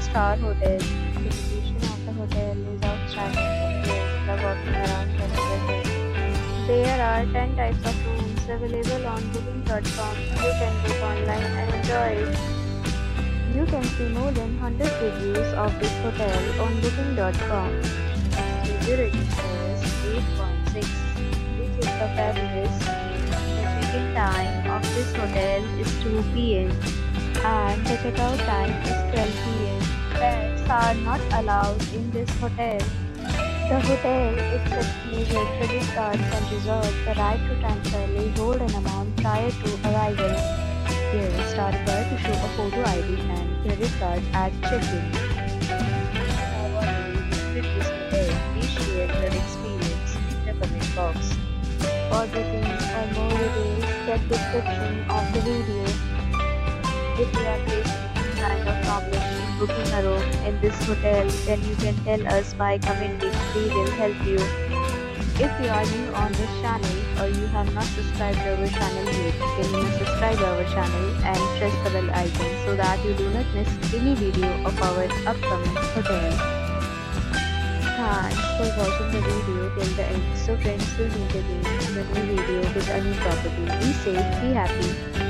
5-star hotel. The location of the hotel is outstanding and guests love walking around the neighborhood. There are 10 types of rooms available on booking.com. You can book online and enjoy it. You can see more than 100 reviews of this hotel on booking.com. Its review rating is 8.6, which is the fabulous. The check-in time of this hotel is 2 p.m. and the checkout time is 12 p.m. Pets are not allowed in this hotel. The hotel accepts major credit cards and reserves the right to temporarily hold an amount prior to arrival. Guests are required to show a photo ID and credit card at check-in. Have already visited this hotel? Please share your experience in the comment box. For bookings or more details, check description of the video. If you are facing any kind of problem in booking a room in this hotel, then you can tell us by commenting. We will help you. If you are new on this channel or you have not subscribed our channel yet, then you subscribe our channel and press the bell icon so that you do not miss any video of our upcoming hotel. Thanks for watching the video till the end. So friends, will meet again in a new video with a new property. Be safe, be happy.